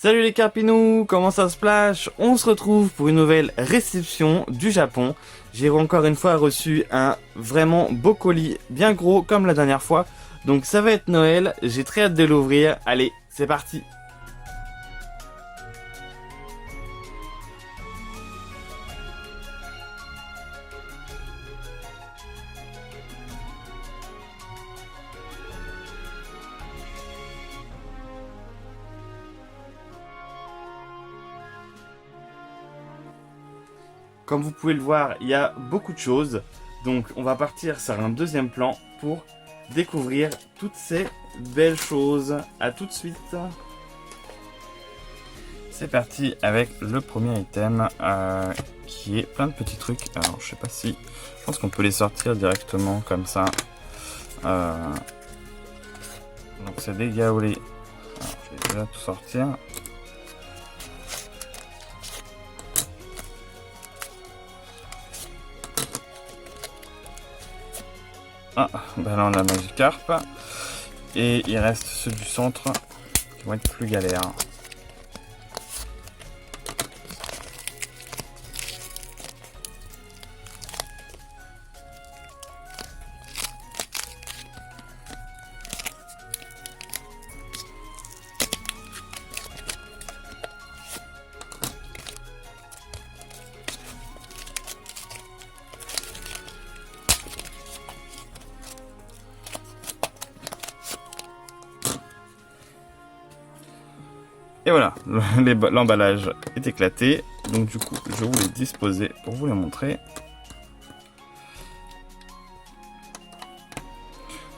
Salut les carpinous, comment ça se plage? On se retrouve pour une nouvelle réception du Japon. J'ai encore une fois reçu un vraiment beau colis, bien gros comme la dernière fois. Donc ça va être Noël, j'ai très hâte de l'ouvrir. Allez, c'est parti! Comme vous pouvez le voir, il y a beaucoup de choses. Donc on va partir sur un deuxième plan pour découvrir toutes ces belles choses. À tout de suite. C'est parti avec le premier item qui est plein de petits trucs. Alors je sais pas si... Je pense qu'on peut les sortir directement comme ça. Donc c'est des gaolés. Alors je vais déjà tout sortir. Ah, ben là on a Magikarp. Et il reste ceux du centre qui vont être plus galères. Et voilà, l'emballage est éclaté. Donc du coup, je vous les disposer pour vous les montrer.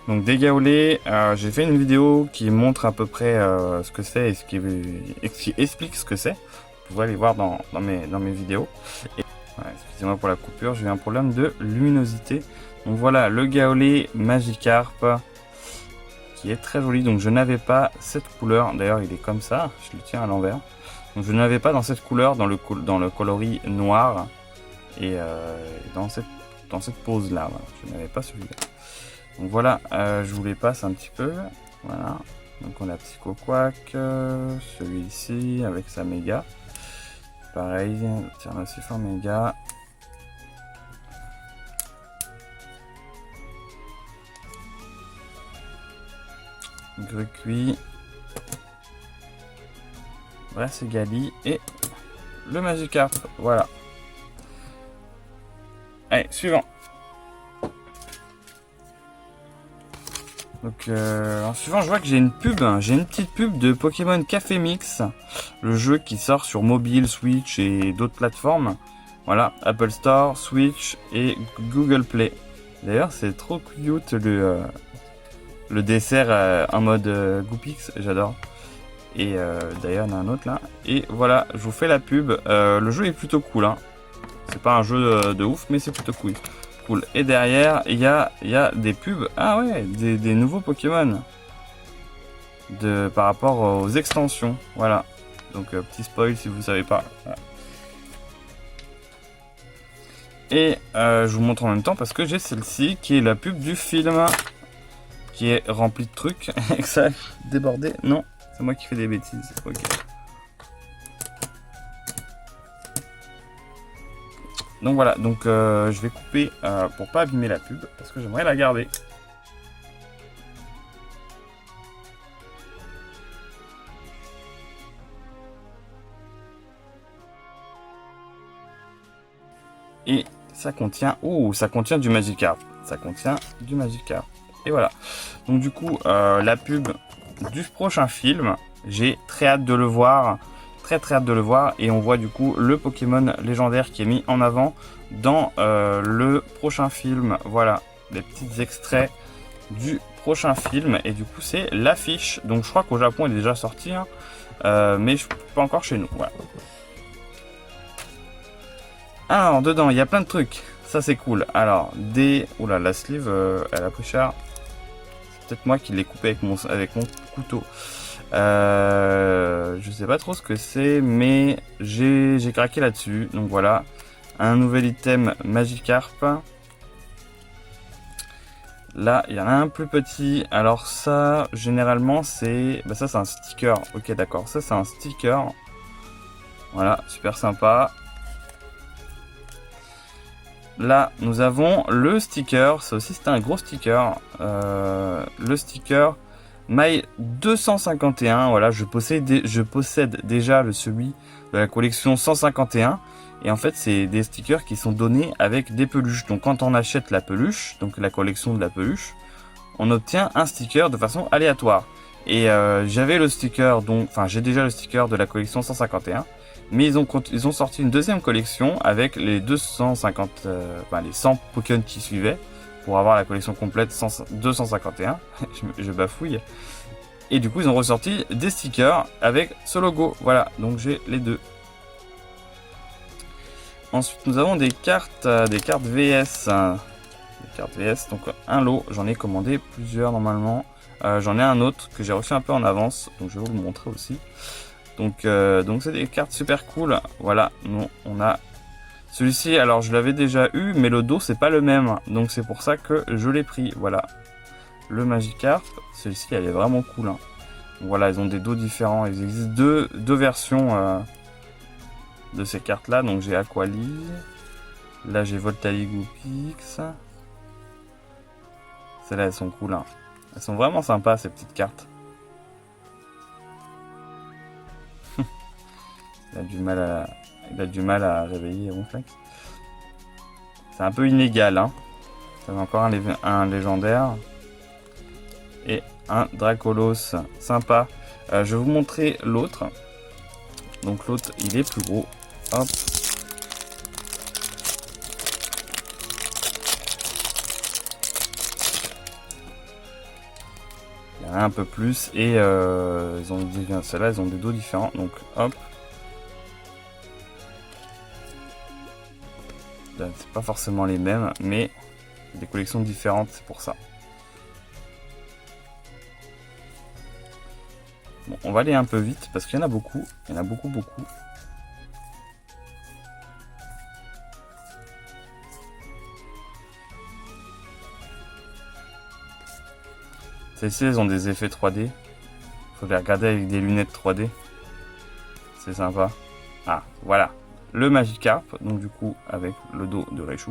Donc des gaolés, j'ai fait une vidéo qui montre à peu près ce que c'est et qui explique ce que c'est. Vous pouvez aller voir dans mes vidéos. Et, voilà, excusez-moi pour la coupure, j'ai eu un problème de luminosité. Donc voilà, le gaolé Magikarp qui est très joli. Donc je n'avais pas cette couleur, d'ailleurs il est comme ça, je le tiens à l'envers. Donc je n'avais pas dans cette couleur, dans le coloris noir et dans cette pose là, voilà. Je n'avais pas celui-là. Donc voilà, je vous les passe un petit peu. Voilà, donc on a Psycho Quack, celui-ci avec sa méga. Pareil, Tyrannocif en méga. Gruqui. Bracegali et le Magikarp. Voilà. Allez, suivant. Donc en suivant, je vois que j'ai une pub, j'ai une petite pub de Pokémon Café Mix, le jeu qui sort sur mobile, Switch et d'autres plateformes. Voilà, Apple Store, Switch et Google Play. D'ailleurs, c'est trop cute le dessert en mode Goopix, j'adore. Et d'ailleurs, il y en a un autre là. Et voilà, je vous fais la pub. Le jeu est plutôt cool, hein. C'est pas un jeu de ouf, mais c'est plutôt cool. Et derrière, il y a des pubs. Ah ouais, des nouveaux Pokémon. Par rapport aux extensions. Voilà. Donc, petit spoil si vous ne savez pas. Voilà. Et je vous montre en même temps parce que j'ai celle-ci qui est la pub du film. Qui est remplie de trucs. Et que ça a débordé. Non, c'est moi qui fais des bêtises. Ok. Donc voilà, donc je vais couper pour pas abîmer la pub parce que j'aimerais la garder. Et ça contient, ça contient du Magikarp. Ça contient du Magikarp. Et voilà. Donc du coup, la pub du prochain film, j'ai très hâte de le voir. Très hâte de le voir. Et on voit du coup le Pokémon légendaire qui est mis en avant dans le prochain film. Voilà, des petits extraits du prochain film. Et du coup, c'est l'affiche. Donc je crois qu'au Japon, il est déjà sorti. Hein, mais pas encore chez nous. Voilà. Alors, dedans, il y a plein de trucs. Ça, c'est cool. Alors, oula, la sleeve, elle a pris cher. C'est peut-être moi qui l'ai coupé avec mon couteau. Je sais pas trop ce que c'est, mais j'ai craqué là-dessus. Donc voilà, un nouvel item Magikarp. Là, il y en a un plus petit. Alors ça, généralement, c'est... Bah ça, c'est un sticker. Ok, d'accord. Ça, c'est un sticker. Voilà, super sympa. Là, nous avons le sticker. Ça aussi, c'était un gros sticker. Le sticker Maille 251. Voilà, je possède déjà celui de la collection 151. Et en fait, c'est des stickers qui sont donnés avec des peluches. Donc, quand on achète la peluche, donc la collection de la peluche, on obtient un sticker de façon aléatoire. Et j'avais le sticker, donc, enfin, j'ai déjà le sticker de la collection 151. Mais ils ont sorti une deuxième collection avec les 250, les 100 Pokémon qui suivaient pour avoir la collection complète 251. je bafouille. Et du coup, ils ont ressorti des stickers avec ce logo. Voilà, donc j'ai les deux. Ensuite, nous avons des cartes VS. Des cartes VS, donc un lot. J'en ai commandé plusieurs normalement. J'en ai un autre que j'ai reçu un peu en avance, donc je vais vous le montrer aussi. Donc c'est des cartes super cool. Voilà, nous on a celui-ci. Alors je l'avais déjà eu, mais le dos c'est pas le même, donc c'est pour ça que je l'ai pris. Voilà, le Magikarp. Celui-ci, elle est vraiment cool. Hein. Donc, voilà, ils ont des dos différents. Il existe deux versions de ces cartes-là. Donc j'ai Aquali. Là j'ai Voltaligoupix. Celles-là, elles sont cool. Hein. Elles sont vraiment sympas ces petites cartes. Il a du mal à réveiller Ronflex. C'est un peu inégal. Hein. Ça encore un légendaire. Et un Dracolos. Sympa. Je vais vous montrer l'autre. Donc l'autre, il est plus gros. Hop. Il y en a un peu plus. Et celles-là, elles ont des dos différents. Donc hop. C'est pas forcément les mêmes, mais des collections différentes, c'est pour ça. Bon, on va aller un peu vite parce qu'il y en a beaucoup. Il y en a beaucoup. Celles-ci, elles ont des effets 3D. Faut les regarder avec des lunettes 3D. C'est sympa. Ah, voilà. Le Magikarp, donc du coup avec le dos de Raichu.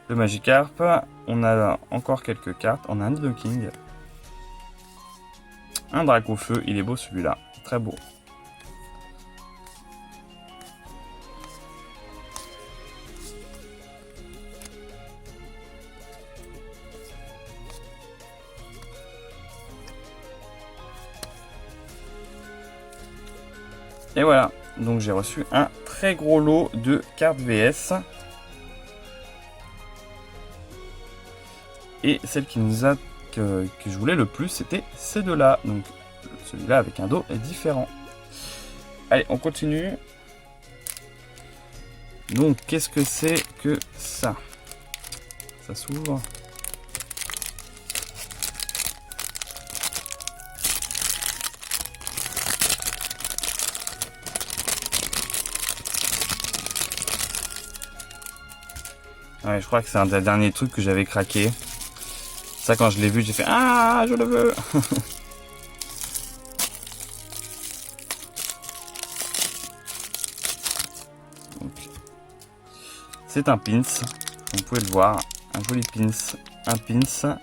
Le Magikarp, on a encore quelques cartes. On a un Nidoking. Un Dracofeu, il est beau celui-là. Très beau. Et voilà. Donc j'ai reçu un très gros lot de cartes VS. Et celle que je voulais le plus, c'était ces deux-là. Donc celui-là avec un dos est différent. Allez, on continue. Donc qu'est-ce que c'est que ça? Ça s'ouvre. Ouais, je crois que c'est un des derniers trucs que j'avais craqué. Ça, quand je l'ai vu, j'ai fait « Ah, je le veux !» C'est un pins, vous pouvez le voir, un joli pins. Un pins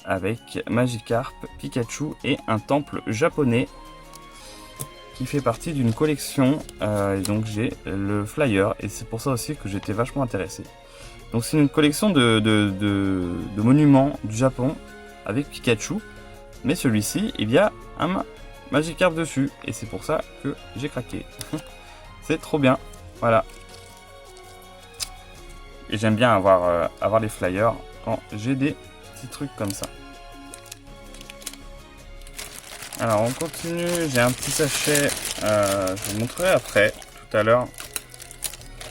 avec Magikarp, Pikachu et un temple japonais qui fait partie d'une collection. Et donc j'ai le flyer et c'est pour ça aussi que j'étais vachement intéressé. Donc c'est une collection de monuments du Japon avec Pikachu. Mais celui-ci, il y a un Magikarp dessus. Et c'est pour ça que j'ai craqué. C'est trop bien. Voilà. Et j'aime bien avoir les flyers quand j'ai des petits trucs comme ça. Alors on continue. J'ai un petit sachet. Je vous montrerai après, tout à l'heure.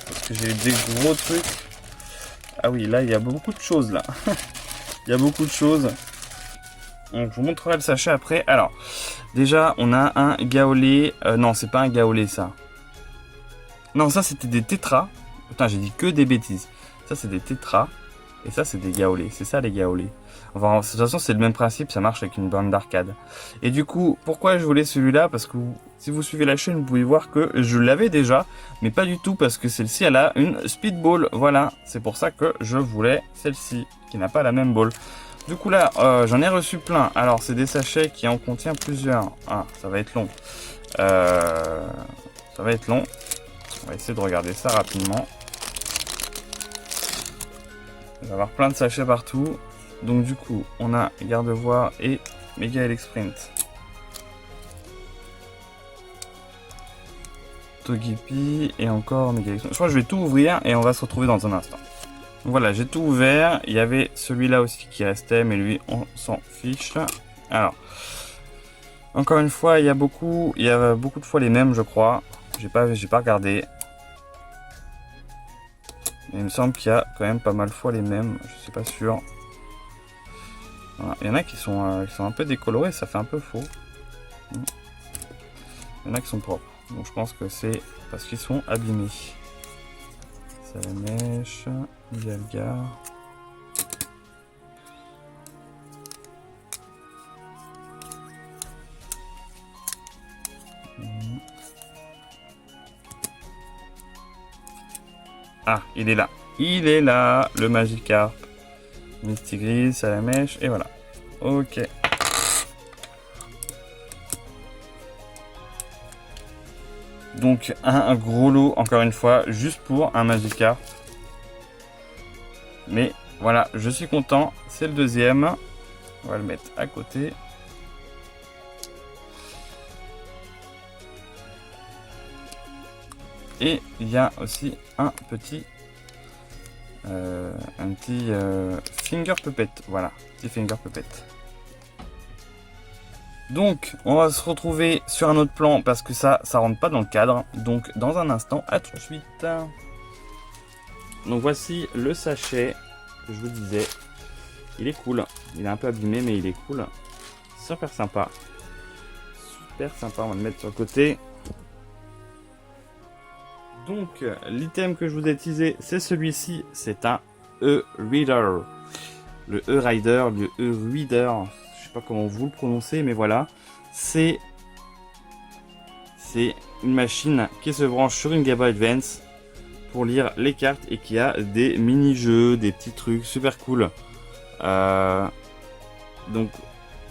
Parce que j'ai des gros trucs. Ah oui, là, il y a beaucoup de choses, là. Il y a beaucoup de choses. Donc, je vous montrerai le sachet après. Alors, déjà, on a un gaolé. Non, c'est pas un gaolé, ça. Non, ça, c'était des tétras. Putain, j'ai dit que des bêtises. Ça, c'est des tétras. Et ça, c'est des gaolés. C'est ça, les gaolés. Enfin, de toute façon, c'est le même principe. Ça marche avec une bande d'arcade. Et du coup, pourquoi je voulais celui-là? Parce que si vous suivez la chaîne, vous pouvez voir que je l'avais déjà. Mais pas du tout, parce que celle-ci, elle a une speedball. Voilà. C'est pour ça que je voulais celle-ci, qui n'a pas la même ball. Du coup, là, j'en ai reçu plein. Alors, c'est des sachets qui en contiennent plusieurs. Ah, ça va être long. Ça va être long. On va essayer de regarder ça rapidement. Il va y avoir plein de sachets partout. Donc du coup, on a Gardevoir et Mega Elec Sprint. Togepi et encore Mega Elec Sprint. Je crois que je vais tout ouvrir et on va se retrouver dans un instant. Donc voilà, j'ai tout ouvert. Il y avait celui-là aussi qui restait, mais lui, on s'en fiche. Alors, encore une fois, il y a beaucoup de fois les mêmes, je crois. J'ai pas regardé. Mais il me semble qu'il y a quand même pas mal de fois les mêmes, je suis pas sûr. Voilà. Il y en a qui sont un peu décolorés, ça fait un peu faux. Il y en a qui sont propres, donc je pense que c'est parce qu'ils sont abîmés. Salamèche, Dialga. Ah, il est là. Il est là, le Magikarp. Mistigris, Salamèche, et voilà. Ok. Donc, un gros lot, encore une fois, juste pour un Magikarp. Mais voilà, je suis content. C'est le deuxième. On va le mettre à côté. Et il y a aussi un petit Finger Puppet. Voilà, petit Finger Puppet. Donc, on va se retrouver sur un autre plan parce que ça rentre pas dans le cadre. Donc, dans un instant, à tout de suite. Donc, voici le sachet que je vous disais. Il est cool. Il est un peu abîmé, mais il est cool. Super sympa. Super sympa. On va le mettre sur le côté. Donc, l'item que je vous ai teasé, c'est celui-ci. C'est un E-Reader. Le E-Rider, le E-Reader. Je sais pas comment vous le prononcez, mais voilà. C'est une machine qui se branche sur une Game Boy Advance pour lire les cartes et qui a des mini-jeux, des petits trucs super cool. Donc,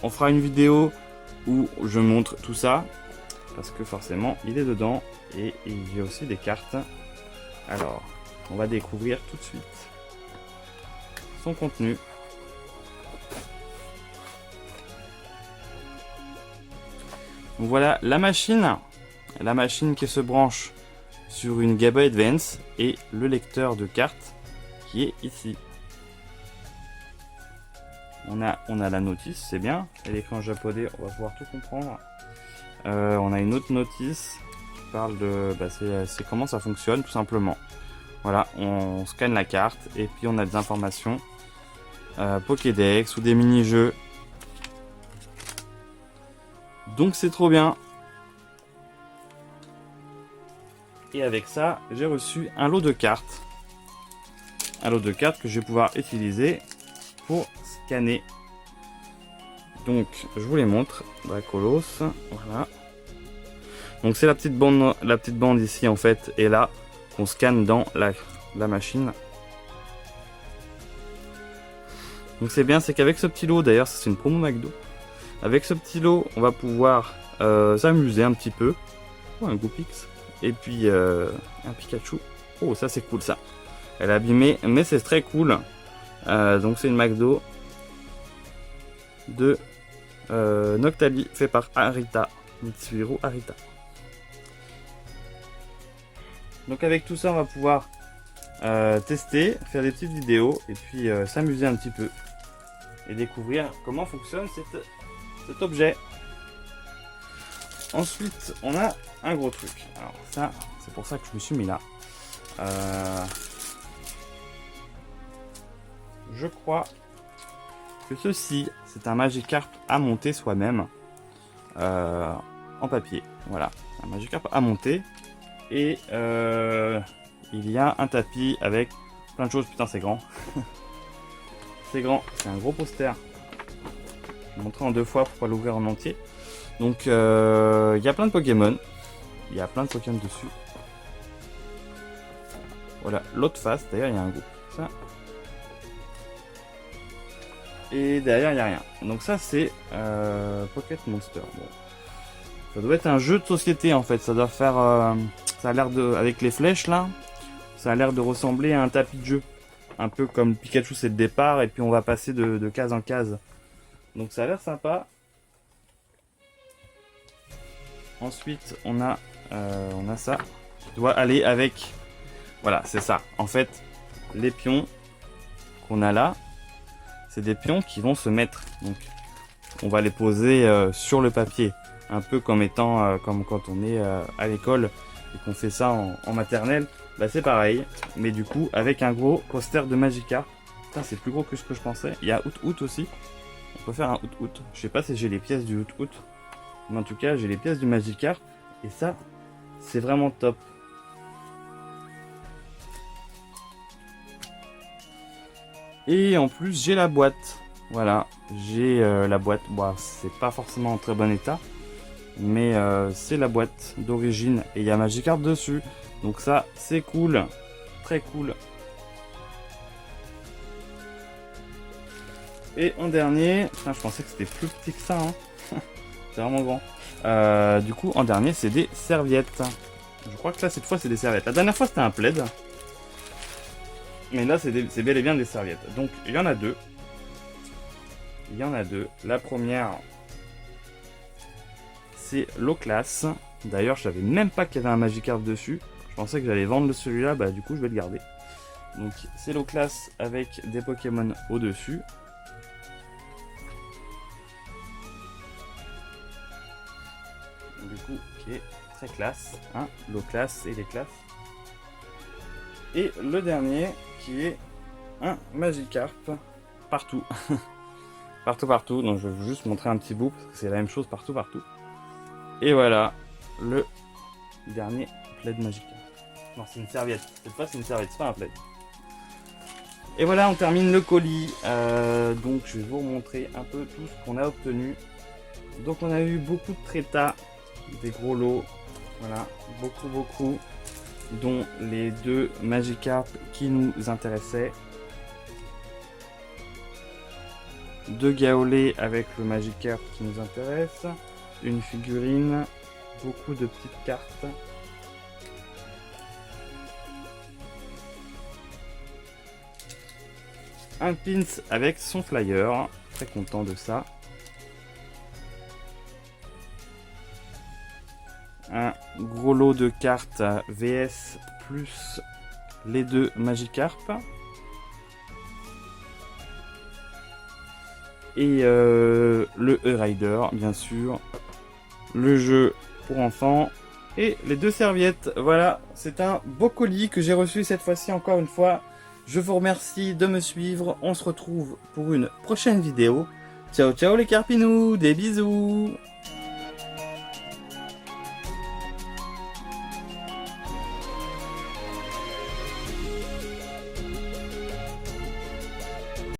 on fera une vidéo où je montre tout ça. Parce que forcément, il est dedans. Et il y a aussi des cartes. Alors, on va découvrir tout de suite son contenu. Donc voilà la machine qui se branche sur une Game Boy Advance et le lecteur de cartes qui est ici. On a la notice, c'est bien. Et l'écran japonais, on va pouvoir tout comprendre. On a une autre notice qui parle de c'est comment ça fonctionne tout simplement. Voilà, on scanne la carte et puis on a des informations Pokédex ou des mini-jeux. Donc c'est trop bien. Et avec ça, j'ai reçu un lot de cartes. Un lot de cartes que je vais pouvoir utiliser pour scanner. Donc je vous les montre. Dracolos, voilà. Donc c'est la petite bande ici en fait, et là qu'on scanne dans la machine. Donc c'est bien, c'est qu'avec ce petit lot, d'ailleurs c'est une promo McDo. Avec ce petit lot, on va pouvoir s'amuser un petit peu. Oh, un Goopix. Et puis un Pikachu. Oh, ça c'est cool ça. Elle est abîmée, mais c'est très cool. Donc c'est une McDo de Noctali, fait par Arita. Mitsuhiro Arita. Donc avec tout ça, on va pouvoir tester, faire des petites vidéos et puis s'amuser un petit peu. Et découvrir comment fonctionne cet objet. Ensuite, on a un gros truc. Alors ça, c'est pour ça que je me suis mis là. Je crois que ceci, c'est un Magikarp à monter soi-même en papier. Voilà, un Magikarp à monter. Et il y a un tapis avec plein de choses. Putain, c'est grand. assez grand, c'est un gros poster. Je vais montrer en 2 fois pour pas l'ouvrir en entier. Donc il y a plein de Pokémon. Il y a plein de Pokémon dessus. Voilà, l'autre face, d'ailleurs il y a un groupe. Ça. Et derrière il n'y a rien. Donc ça c'est Pocket Monster. Bon. Ça doit être un jeu de société en fait. Ça doit faire... ça a l'air de... Avec les flèches là, ça a l'air de ressembler à un tapis de jeu. Un peu comme Pikachu c'est le départ et puis on va passer de case en case. Donc ça a l'air sympa. Ensuite on a ça. Qui doit aller avec... Voilà, c'est ça. En fait, les pions qu'on a là, c'est des pions qui vont se mettre. Donc on va les poser sur le papier. Un peu comme étant comme quand on est à l'école et qu'on fait ça en maternelle. Bah c'est pareil, mais du coup avec un gros poster de Magikarp. Putain, c'est plus gros que ce que je pensais. Il y a Out aussi. On peut faire un Out. Je sais pas si j'ai les pièces du Out. Mais en tout cas, j'ai les pièces du Magikarp. Et ça, c'est vraiment top. Et en plus, j'ai la boîte. Voilà, j'ai la boîte. Bon, c'est pas forcément en très bon état. Mais c'est la boîte d'origine. Et il y a Magikarp dessus. Donc ça, c'est cool. Très cool. Et en dernier... Putain, je pensais que c'était plus petit que ça. Hein. C'est vraiment grand. Du coup, en dernier, c'est des serviettes. Je crois que là, cette fois, c'est des serviettes. La dernière fois, c'était un plaid. Mais là, c'est bel et bien des serviettes. Donc, il y en a deux. Il y en a deux. La première, c'est l'O-Class. D'ailleurs, je savais même pas qu'il y avait un Magikarp dessus. Je pensais que j'allais vendre celui-là. Bah, du coup, je vais le garder. Donc, c'est l'O-Class avec des Pokémon au-dessus. Du coup, qui est très classe. Hein, l'O-Class et les classes. Et le dernier qui est un Magikarp partout. partout. Donc je vais vous juste montrer un petit bout parce que c'est la même chose partout. Et voilà le dernier plaid Magikarp. Non, c'est une serviette. Cette fois, c'est une serviette, c'est pas un plaid. Et voilà, on termine le colis. Donc je vais vous montrer un peu tout ce qu'on a obtenu. Donc on a eu beaucoup de Tréta, des gros lots. Voilà, beaucoup. Dont les deux Magikarp qui nous intéressaient. 2 Gaolais avec le Magikarp qui nous intéresse. Une figurine. Beaucoup de petites cartes. Un pins avec son flyer. Très content de ça. Un gros lot de cartes VS plus les 2 Magikarp. Et le E-Rider, bien sûr. Le jeu pour enfants. Et les 2 serviettes. Voilà, c'est un beau colis que j'ai reçu cette fois-ci encore une fois. Je vous remercie de me suivre. On se retrouve pour une prochaine vidéo. Ciao les carpinous, des bisous.